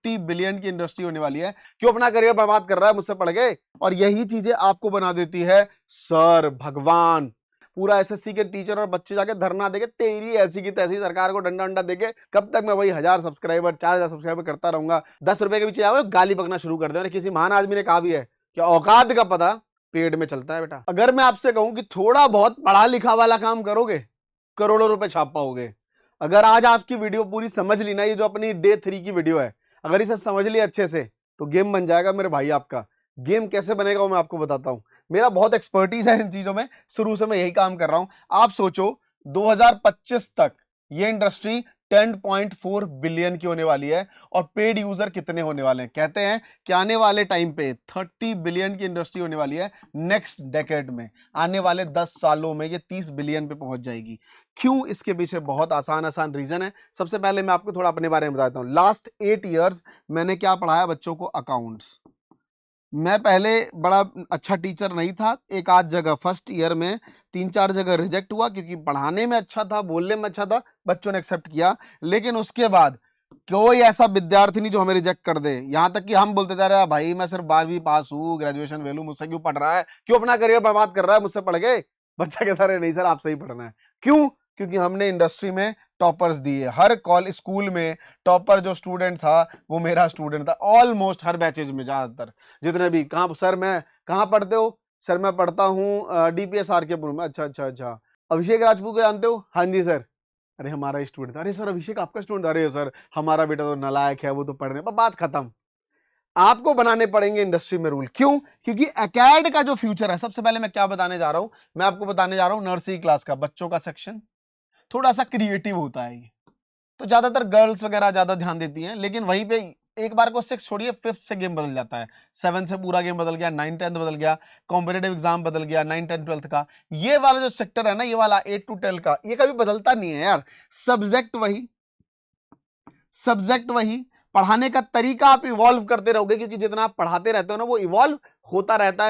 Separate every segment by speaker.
Speaker 1: 30 billion की industry होने वाली है। क्यों अपना करियर बर्बाद कर रहा है मुझसे पढ़ के? और यही चीजें आपको बना देती है सर भगवान। पूरा एसएससी के टीचर और बच्चे जाके धरना देके तेरी ऐसी की तैसी सरकार को डंडा डंडा देके कब तक मैं वही 1000 सब्सक्राइबर 4000 सब्सक्राइबर करता रहूंगा। 10 रुपए के पीछे जाओ गाली बकना शुरू कर दे। किसी महान आदमी ने कहा भी है कि औकात का पता पेड़ में चलता है बेटा। अगर मैं आपसे कहूं कि थोड़ा बहुत पढ़ा लिखा वाला काम करोगे करोड़ों रुपए छाप पाओगे। अगर आज आपकी वीडियो पूरी समझ ली ना, ये जो अपनी डे 3 की वीडियो है, अगर इसे समझ लिया अच्छे से तो गेम बन जाएगा मेरे भाई। आपका गेम कैसे बनेगा वो मैं आपको बताता हूं। मेरा बहुत एक्सपर्टीज है इन चीजों में, शुरू से मैं यही काम कर रहा हूं। आप सोचो 2025 तक ये इंडस्ट्री 10.4 बिलियन की होने वाली है और पेड यूजर कितने होने वाले हैं? कहते हैं कि आने वाले टाइम पे 30 बिलियन की इंडस्ट्री होने वाली है। नेक्स्ट डेकेड में, आने वाले 10 सालों में ये 30 बिलियन पे पहुंच जाएगी। क्यों? इसके पीछे बहुत आसान रीजन है। सबसे पहले मैं आपको थोड़ा अपने बारे में बताता हूं। लास्ट 8 ईयर्स मैंने क्या पढ़ाया बच्चों को? अकाउंट्स। मैं पहले बड़ा अच्छा टीचर नहीं था। एक आध जगह फर्स्ट ईयर में 3-4 जगह रिजेक्ट हुआ क्योंकि पढ़ाने में अच्छा था, बोलने में अच्छा था, बच्चों ने एक्सेप्ट किया। लेकिन उसके बाद कोई ऐसा विद्यार्थी नहीं जो हमें रिजेक्ट कर दे। यहां तक कि हम बोलते जा रहे हैं भाई मैं सिर्फ 12वीं पास हूँ, ग्रेजुएशन फेल हूं, मुझसे क्यों पढ़ रहा है? क्यों अपना करियर बर्बाद कर रहा है मुझसे पढ़ के? बच्चा कहता रहे नहीं सर आपसे ही पढ़ना है। क्यों? क्योंकि हमने इंडस्ट्री में टॉपर्स दिए। हर कॉलेज स्कूल में टॉपर जो स्टूडेंट था वो मेरा स्टूडेंट था। ऑलमोस्ट हर बैचेज में ज्यादातर जितने भी। कहाँ सर मैं कहाँ पढ़ते हो? सर मैं पढ़ता हूँ डीपीएस आरकेपुर में। अच्छा अच्छा अच्छा। अभिषेक राजपूत को जानते हो? हाँ जी सर। अरे हमारा स्टूडेंट था। अरे सर अभिषेक आपका स्टूडेंट? अरे सर हमारा बेटा तो नालायक है, वो तो पढ़ने पर। बात खत्म। आपको बनाने पड़ेंगे इंडस्ट्री में रूल। क्यों? क्योंकि एकेड का जो फ्यूचर है, सबसे पहले मैं क्या बताने जा रहा हूं, मैं आपको बताने जा रहा हूं नर्सरी क्लास का बच्चों का सेक्शन थोड़ा सा क्रिएटिव होता है। ये तो ज्यादातर गर्ल्स वगैरह ज्यादा ध्यान देती हैं, लेकिन वहीं पे एक बार को 6 छोड़िए 5th से गेम बदल जाता है। 7 से पूरा गेम बदल गया, 9 10 बदल गया, कॉम्पिटेटिव एग्जाम बदल गया 9 10 12th का। ये वाला जो सेक्टर है ना, ये वाला 8 to 12 का, ये कभी बदलता नहीं है यार। सब्जेक्ट वही, पढ़ाने का तरीका आप इवॉल्व करते रहोगे, क्योंकि जितना आप पढ़ाते रहते हो ना वो इवॉल्व होता रहता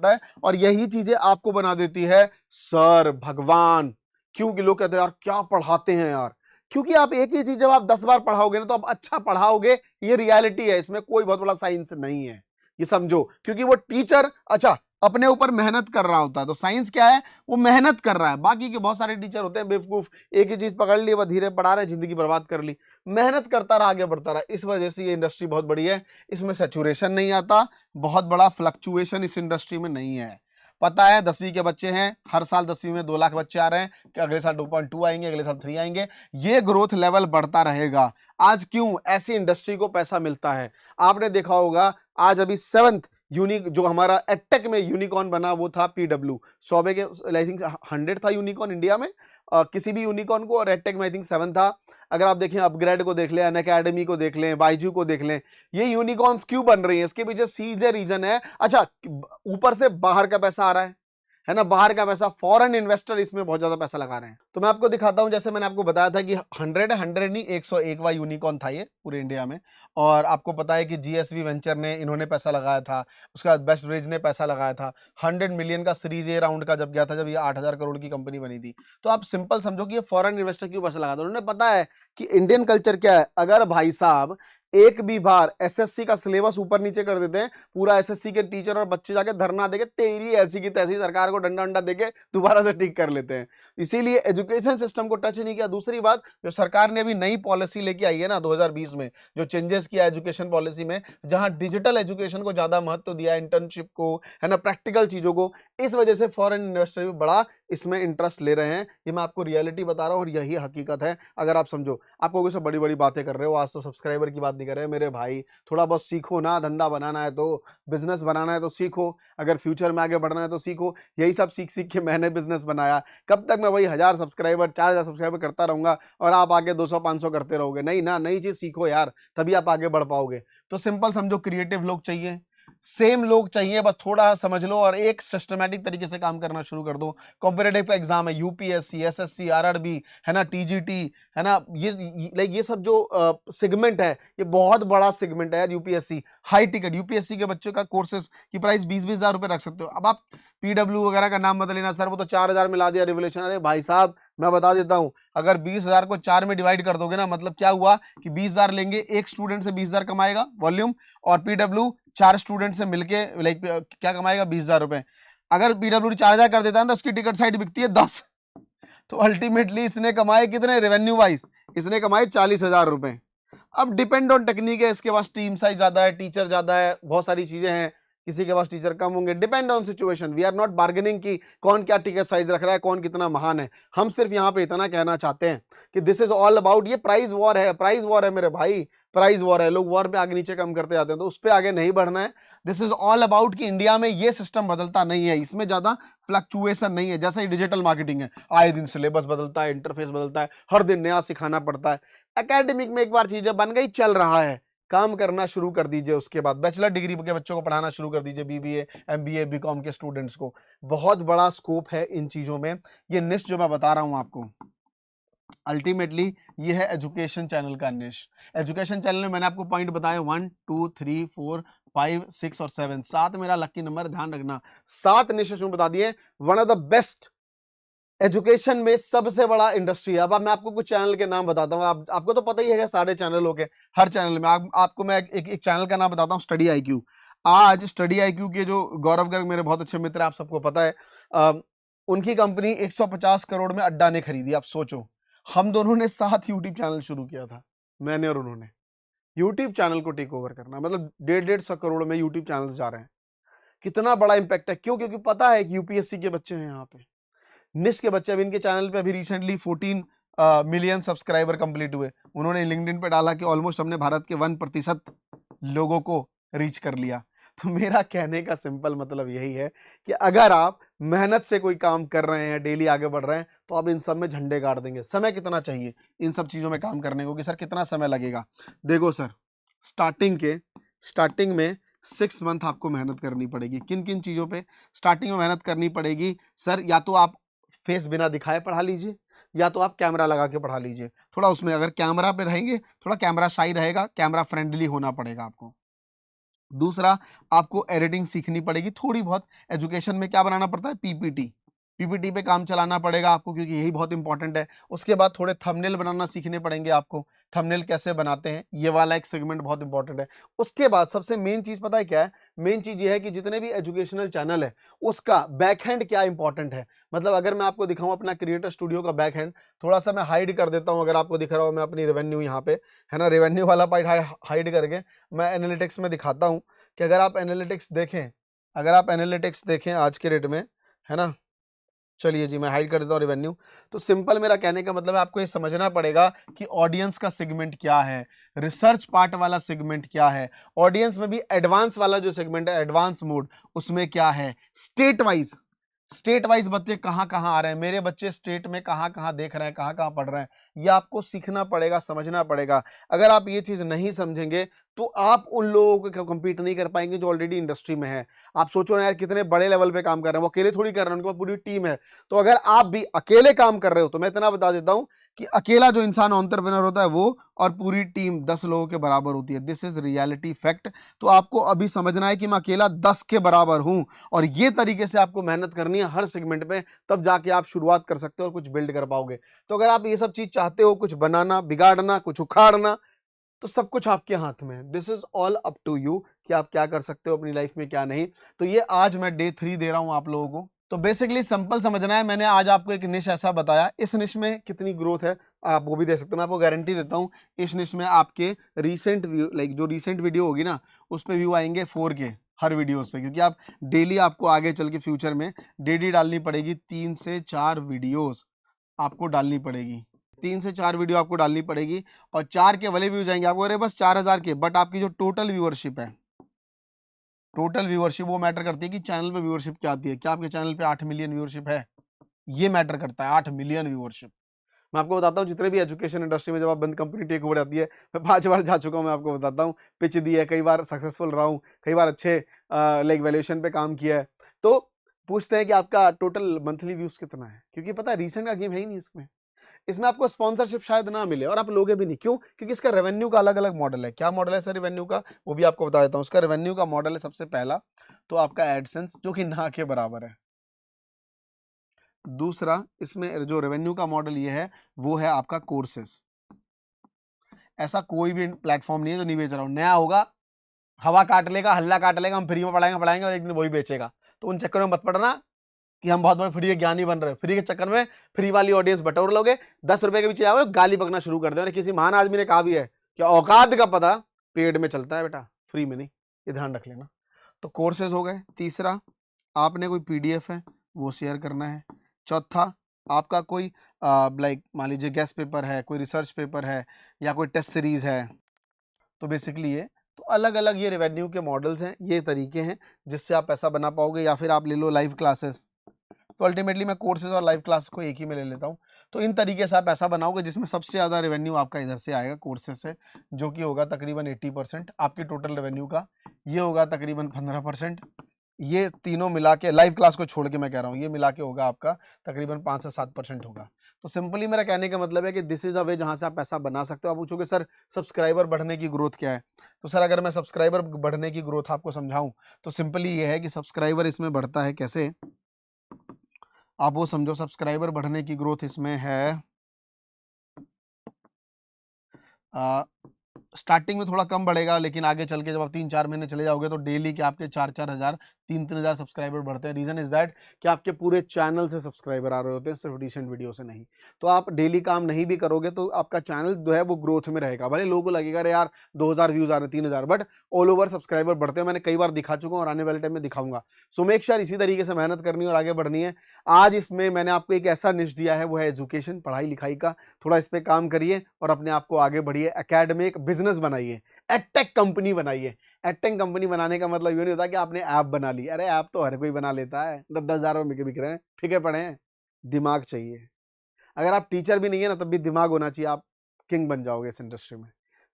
Speaker 1: है। और यही चीजें आपको बना देती है सर भगवान। क्योंकि लोग कहते हैं यार क्या पढ़ाते हैं यार। क्योंकि आप एक ही चीज जब आप 10 बार पढ़ाओगे ना तो आप अच्छा पढ़ाओगे। ये रियलिटी है, इसमें कोई बहुत बड़ा साइंस नहीं है, ये समझो। क्योंकि वो टीचर अच्छा अपने ऊपर मेहनत कर रहा होता है। तो साइंस क्या है? वो मेहनत कर रहा है। बाकी के बहुत सारे टीचर होते हैं बेवकूफ, एक ही चीज पकड़ ली, वह धीरे पढ़ा रहे, जिंदगी बर्बाद कर ली। मेहनत करता रहा, आगे बढ़ता रहा। इस वजह से ये इंडस्ट्री बहुत बड़ी है। इसमें सैचुरेशन नहीं आता, बहुत बड़ा फ्लक्चुएशन इस इंडस्ट्री में नहीं है। पता है 10वीं के बच्चे हैं, हर साल 10वीं में 2 लाख बच्चे आ रहे हैं, कि अगले साल 2.2 आएंगे, अगले साल 3 आएंगे। ये ग्रोथ लेवल बढ़ता रहेगा। आज क्यों? ऐसी इंडस्ट्री को पैसा मिलता है। आपने देखा होगा आज अभी 7th यूनिक जो हमारा एडटेक में यूनिकॉर्न बना वो था पीडब्ल्यू। 100 के आई थिंक 100 था यूनिकॉर्न इंडिया में, किसी भी यूनिकॉर्न को, और एडटेक में आई थिंक 7 था। अगर आप देखें अपग्रेड को देख लें, अनअकैडमी को देख लें, बाइजू को देख लें, ये यूनिकॉर्न्स क्यों बन रही हैं? इसके पीछे सीधे रीजन है, अच्छा ऊपर से बाहर का पैसा आ रहा है ना, बाहर का पैसा, फॉरेन इन्वेस्टर इसमें बहुत ज्यादा पैसा लगा रहे हैं। तो मैं आपको दिखाता हूं, जैसे मैंने आपको बताया था कि 100 नहीं 101वां यूनिकॉर्न था ये पूरे इंडिया में। और आपको पता है कि जीएसवी वेंचर ने इन्होंने पैसा लगाया था, उसके बाद बेस्ट ब्रिज ने पैसा लगाया था। 100 मिलियन का सीरीज ए राउंड का जब गया था, जब ये 8000 करोड़ की कंपनी बनी थी। तो आप सिंपल समझो कि ये फॉरेन इन्वेस्टर क्यों पैसा लगाते हैं। उन्होंने पता है कि इंडियन कल्चर क्या है। अगर भाई साहब एक भी बार एसएससी का सिलेबस ऊपर नीचे कर देते हैं, पूरा एसएससी के टीचर और बच्चे जाके धरना देके तेरी ऐसी की तैसी सरकार को डंडा डंडा देके दोबारा से ठीक कर लेते हैं। इसीलिए एजुकेशन सिस्टम को टच नहीं किया। दूसरी बात, जो सरकार ने अभी नई पॉलिसी लेके आई है ना 2020 में, जो चेंजेस किया एजुकेशन पॉलिसी में, जहां डिजिटल एजुकेशन को ज्यादा महत्व दिया, इंटर्नशिप को, है ना, प्रैक्टिकल चीजों को, इस वजह से फॉरेन इन्वेस्टर भी बड़ा इसमें इंटरेस्ट ले रहे हैं। ये मैं आपको रियलिटी बता रहा हूं और यही हकीकत है। अगर आप समझो, आप कोई से बड़ी बड़ी बातें कर रहे हो, आज तो सब्सक्राइबर की बात नहीं कर रहे मेरे भाई, थोड़ा बहुत सीखो ना। धंधा बनाना है तो, बिजनेस बनाना है तो सीखो, अगर फ्यूचर में आगे बढ़ना है तो सीखो। यही सब सीख सीख के मैंने बिजनेस बनाया। कब तक मैं वही 1000 सब्सक्राइबर 4000 सब्सक्राइबर करता रहूंगा और आप आगे 200-500 करते रहोगे? नहीं ना, नई चीज सीखो यार, तभी आप आगे बढ़ पाओगे। तो सिंपल समझो, क्रिएटिव लोग चाहिए, सेम लोग चाहिए, बस थोड़ा समझ लो और एक सिस्टमैटिक तरीके से काम करना शुरू कर दो। कॉम्पिटेटिव का एग्जाम है, यूपीएससी, एसएससी, आरआरबी, है ना, टीजीटी, है ना, ये सब जो सेगमेंट है, ये बहुत बड़ा सेगमेंट है यार। यूपीएससी हाई टिकट, यूपीएससी के बच्चों का कोर्सेज की प्राइस 20-20 हजार रुपए रख सकते हो। अब आप पीडब्ल्यू वगैरह का नाम मत लेना सर, वो तो 4000 मिला दिया रिवोल्यूशन। अरे भाई साहब मैं बता देता हूं, अगर 20,000 को 4 में डिवाइड कर दोगे ना, मतलब क्या हुआ कि 20,000 लेंगे, एक स्टूडेंट से 20,000 कमाएगा वॉल्यूम, और पीडब्ल्यू 4 स्टूडेंट से मिलके लाइक क्या कमाएगा 20,000 रुपए। अगर पीडब्ल्यू 4,000 कर देता है तो उसकी टिकट साइड बिकती है 10, तो अल्टीमेटली इसने कमाए कितने रेवेन्यू वाइज, इसने कमाए 40,000 रुपए। अब डिपेंड ऑन टेक्निक है, इसके पास टीम साइज ज्यादा है, टीचर ज्यादा है, बहुत सारी चीजें हैं, किसी के पास टीचर कम होंगे, depend on situation. We are not bargaining कि कौन क्या टिकट साइज रख रहा है, कौन कितना महान है। हम सिर्फ यहाँ पे इतना कहना चाहते हैं कि दिस इज ऑल अबाउट, ये प्राइस वॉर है, प्राइस वॉर है मेरे भाई, प्राइस वॉर है। लोग वॉर पे आगे नीचे कम करते जाते हैं, तो उस पर आगे नहीं बढ़ना है। दिस इज ऑल अबाउट कि इंडिया में ये सिस्टम बदलता नहीं है, इसमें ज्यादा फ्लक्चुएशन नहीं है। जैसे ही डिजिटल मार्केटिंग है, आए दिन सिलेबस बदलता है, इंटरफेस बदलता है, हर दिन नया सिखाना पड़ता है। एकेडमिक में एक बार चीजें बन गई, चल रहा है, काम करना शुरू कर दीजिए। उसके बाद बैचलर डिग्री के बच्चों को पढ़ाना शुरू कर दीजिए, बीबीए एमबीए बीकॉम के स्टूडेंट्स को। बहुत बड़ा स्कोप है इन चीजों में। ये निश जो मैं बता रहा हूं आपको, अल्टीमेटली ये है एजुकेशन चैनल का निश। एजुकेशन चैनल में मैंने आपको पॉइंट बताया 1 2 3 4 5 6 और 7, 7 मेरा लकी नंबर, ध्यान रखना। 7 निश में बता दिए। One of the best education में सबसे बड़ा इंडस्ट्री है। अब मैं आपको कुछ चैनल के नाम बताता हूँ, आपको तो पता ही है सारे चैनलों के, हर चैनल में आपको मैं एक चैनल का नाम बताता हूँ, स्टडी आईक्यू। आज स्टडी आईक्यू के जो गौरव गर्ग मेरे बहुत अच्छे मित्र, आप सबको पता है, उनकी कंपनी 150 करोड़ में अड्डा ने खरीदी। आप सोचो, हम दोनों ने साथ यूट्यूब चैनल शुरू किया था, मैंने और उन्होंने। यूट्यूब चैनल को टेक ओवर करना मतलब 150 करोड़ में यूट्यूब चैनल जा रहे हैं। कितना बड़ा इंपैक्ट है, क्यों? क्योंकि पता है कि यूपीएससी के बच्चे हैं यहाँ पे, निश के बच्चे। अभी इनके चैनल पे अभी रिसेंटली 14 मिलियन सब्सक्राइबर कंप्लीट हुए। उन्होंने लिंक्डइन पे डाला कि ऑलमोस्ट हमने भारत के 1% लोगों को रीच कर लिया। तो मेरा कहने का सिंपल मतलब यही है कि अगर आप मेहनत से कोई काम कर रहे हैं, डेली आगे बढ़ रहे हैं, तो आप इन सब में झंडे गाड़ देंगे। समय कितना चाहिए इन सब चीजों में काम करने को, कि सर कितना समय लगेगा? देखो सर, स्टार्टिंग में 6 मंथ आपको मेहनत करनी पड़ेगी। किन किन चीजों पे स्टार्टिंग में मेहनत करनी पड़ेगी सर? या तो आप फेस बिना दिखाए पढ़ा लीजिए, या तो आप कैमरा लगा के पढ़ा लीजिए। थोड़ा उसमें अगर कैमरा पे रहेंगे, थोड़ा कैमरा शाई रहेगा, कैमरा फ्रेंडली होना पड़ेगा आपको। दूसरा, आपको एडिटिंग सीखनी पड़ेगी थोड़ी बहुत। एजुकेशन में क्या बनाना पड़ता है? पीपीटी पे काम चलाना पड़ेगा आपको, क्योंकि यही बहुत इंपॉर्टेंट है। उसके बाद थोड़े थंबनेल बनाना सीखने पड़ेंगे आपको, थंबनेल कैसे बनाते हैं, ये वाला एक सेगमेंट बहुत इंपॉर्टेंट है। उसके बाद सबसे मेन चीज पता है क्या है? मेन चीज ये है कि जितने भी एजुकेशनल चैनल है, उसका बैक हैंड क्या इंपॉर्टेंट है। मतलब अगर मैं आपको दिखाऊं अपना क्रिएटर स्टूडियो का बैक हैंड, थोड़ा सा मैं हाइड कर देता हूं, अगर आपको दिख रहा हो, मैं अपनी रेवेन्यू यहाँ पे है ना, रेवेन्यू वाला पार्ट हाइड करके मैं एनालिटिक्स में दिखाता हूँ कि अगर आप एनालिटिक्स देखें आज के रेट में, है ना, चलिए जी मैं हाइड कर देता हूँ रेवेन्यू। तो सिंपल मेरा कहने का मतलब है, आपको ये समझना पड़ेगा कि ऑडियंस का सेगमेंट क्या है, रिसर्च पार्ट वाला सेगमेंट क्या है, ऑडियंस में भी एडवांस वाला जो सेगमेंट है, एडवांस मोड, उसमें क्या है, स्टेट वाइज बच्चे कहाँ कहाँ आ रहे हैं, मेरे बच्चे स्टेट में कहाँ कहाँ देख रहे हैं, कहाँ कहाँ पढ़ रहे हैं, ये आपको सीखना पड़ेगा, समझना पड़ेगा। अगर आप ये चीज नहीं समझेंगे तो आप उन लोगों को कम्पीट नहीं कर पाएंगे जो ऑलरेडी इंडस्ट्री में है। आप सोचो ना यार, कितने बड़े लेवल पे काम कर रहे हैं, वो अकेले थोड़ी कर रहे हैं, उनके पास पूरी टीम है। तो अगर आप भी अकेले काम कर रहे हो, तो मैं इतना बता देता हूं कि अकेला जो इंसान एंटरप्रेन्योर होता है वो और पूरी टीम 10 लोगों के बराबर होती है। This is reality fact. तो आपको अभी समझना है कि मैं अकेला 10 के बराबर हूं, और ये तरीके से आपको मेहनत करनी है हर सेगमेंट में, तब जाके आप शुरुआत कर सकते हो और कुछ बिल्ड कर पाओगे। तो अगर आप ये सब चीज चाहते हो, कुछ बनाना, बिगाड़ना, कुछ उखाड़ना, तो सब कुछ आपके हाथ में है। This is all up to you कि आप क्या कर सकते हो अपनी लाइफ में, क्या नहीं। तो ये आज मैं डे 3 दे रहा हूं आप लोगों को। तो बेसिकली सिंपल समझना है, मैंने आज आपको एक निश ऐसा बताया, इस निश में कितनी ग्रोथ है आप वो भी देख सकते हो। मैं आपको गारंटी देता हूं, इस निश में आपके रीसेंट व्यू, लाइक जो रीसेंट वीडियो होगी ना, उस पर व्यू आएंगे 4K हर वीडियोस पे, क्योंकि आप डेली, आपको आगे चल के फ्यूचर में डेली डालनी पड़ेगी 3 से 4 वीडियोस आपको डालनी पड़ेगी, 3 से 4 वीडियो आपको डालनी पड़ेगी। और 4 के वाले व्यूज आएंगे आपको, अरे बस 4000 के, बट आपकी जो टोटल व्यूअरशिप है, टोटल व्यूअरशिप वो मैटर करती है कि चैनल पे व्यूअरशिप क्या आती है। क्या आपके चैनल पे 8 मिलियन व्यूअरशिप है? ये मैटर करता है, 8 मिलियन व्यूअरशिप। मैं आपको बताता हूँ, जितने भी एजुकेशन इंडस्ट्री में जब आप बंद कंपनी टेक ओवर आती है, मैं 5 बार जा चुका हूँ, मैं आपको बताता हूँ, पिच दी है, कई बार सक्सेसफुल रहा हूँ, कई बार अच्छे लाइक वैल्यूएशन पे काम किया है। तो पूछते हैं कि आपका टोटल मंथली व्यूज कितना है, क्योंकि पता है रीसेंट का गेम है ही नहीं इसमें आपको स्पॉन्सरशिप शायद ना मिले, और आप लोगे भी नहीं। क्यों? क्योंकि इसका रेवेन्यू का अलग अलग मॉडल है। क्या मॉडल है सर रेवेन्यू का? वो भी आपको बता देता हूँ। इसका रेवेन्यू का मॉडल है सबसे पहला तो आपका एडसेंस, जो कि ना के बराबर है। दूसरा इसमें जो रेवेन्यू का मॉडल ये है वो है आपका कोर्सेस। ऐसा कोई भी प्लेटफॉर्म नहीं है जो नहीं बेच रहा हूं। नया होगा, हवा काट लेगा, हल्ला काट लेगा, हम फ्री में पढ़ाएंगे और एक दिन वही बेचेगा। तो उन चक्करों में मत पड़ना कि हम बहुत बड़े फ्री के ज्ञानी बन रहे हैं। फ्री के चक्कर में फ्री वाली ऑडियंस बटोर लोगे, 10 रुपए के पीछे जाओगे, गाली बकना शुरू कर दे। किसी महान आदमी ने कहा भी है कि औकात का पता पेड़ में चलता है बेटा, फ्री में नहीं, ये ध्यान रख लेना। तो कोर्सेज हो गए। तीसरा, आपने कोई पीडीएफ है वो शेयर करना है। चौथा, आपका कोई लाइक मान लीजिए गेस्ट पेपर है, कोई रिसर्च पेपर है या कोई टेस्ट सीरीज है। तो बेसिकली ये तो अलग अलग ये रेवेन्यू के मॉडल्स हैं, ये तरीके हैं जिससे आप पैसा बना पाओगे। या फिर आप ले लो लाइव क्लासेस। तो अल्टीमेटली मैं कोर्सेज और लाइव क्लास को एक ही में ले लेता हूँ। तो इन तरीके से आप पैसा बनाओगे जिसमें सबसे ज़्यादा रेवेन्यू आपका इधर से आएगा कोर्सेज से, जो कि होगा तकरीबन 80% आपकी टोटल रेवेन्यू का। ये होगा तकरीबन 15%। ये तीनों मिला के, लाइव क्लास को छोड़ के मैं कह रहा हूँ, ये मिला के होगा आपका तकरीबन 5 से 7% होगा। तो सिंपली मेरा कहने का मतलब है कि दिस इज अ वे जहाँ से आप पैसा बना सकते हो। आप पूछोगे सर सब्सक्राइबर बढ़ने की ग्रोथ क्या है? तो सर अगर मैं सब्सक्राइबर बढ़ने की ग्रोथ आपको समझाऊं तो सिंपली ये है कि सब्सक्राइबर इसमें बढ़ता है कैसे, आप वो समझो। सब्सक्राइबर बढ़ने की ग्रोथ इसमें है, स्टार्टिंग में थोड़ा कम बढ़ेगा, लेकिन आगे चल के जब आप 3-4 महीने चले जाओगे तो डेली के आपके 4-4 हज़ार 3-3 हज़ार सब्सक्राइबर बढ़ते हैं। रीजन इज दैट कि आपके पूरे चैनल से सब्सक्राइबर आ रहे होते हैं, सिर्फ रिसेंट वीडियो से नहीं। तो आप डेली काम नहीं भी करोगे तो आपका चैनल जो है वो ग्रोथ में रहेगा। भले लोगों को लगेगा अरे यार 2000 व्यूज आ रहे हैं, 3000, बट ऑल ओवर सब्सक्राइबर बढ़ते हैं। मैंने कई बार दिखा चुका हूँ और आने वाले टाइम में दिखाऊंगा। सो मेक श्योर इसी तरीके से मेहनत करनी है और आगे बढ़नी है। आज इसमें मैंने आपको एक ऐसा निश दिया है, वो है एजुकेशन, पढ़ाई लिखाई का। थोड़ा इस पे काम करिए और अपने आप को आगे बढ़िए। एकेडमिक बिजनेस बनाइए, एडटेक कंपनी बनाइए। एडटेक कंपनी बनाने का मतलब ये नहीं होता कि आपने ऐप बना ली। अरे ऐप तो हर कोई बना लेता है, 10-10 हज़ार में बिक रहे हैं, फीके पड़े हैं। दिमाग चाहिए। अगर आप टीचर भी नहीं है ना, तब भी दिमाग होना चाहिए। आप किंग बन जाओगे इस इंडस्ट्री में,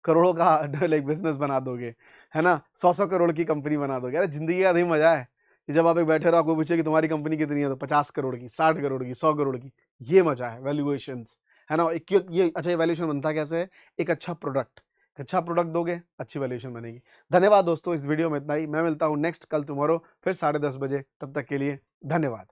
Speaker 1: करोड़ों का लाइक बिजनेस बना दोगे, है ना। 100-100 करोड़ की कंपनी बना दोगे। अरे जिंदगी का यही मजा है कि जब आप एक बैठे रहो, आपको पूछे कि तुम्हारी कंपनी कितनी है, तो 50 करोड़ की, 60 करोड़ की, 100 करोड़ की। ये मजा है वैल्यूएशंस, है ना। ये अच्छा, ये वैल्यूएशन बनता कैसे है? एक अच्छा प्रोडक्ट दोगे, अच्छी वैल्यूएशन बनेगी। धन्यवाद दोस्तों, इस वीडियो में इतना ही। मैं मिलता हूँ नेक्स्ट कल टुमारो फिर 10:30 बजे। तब तक के लिए धन्यवाद।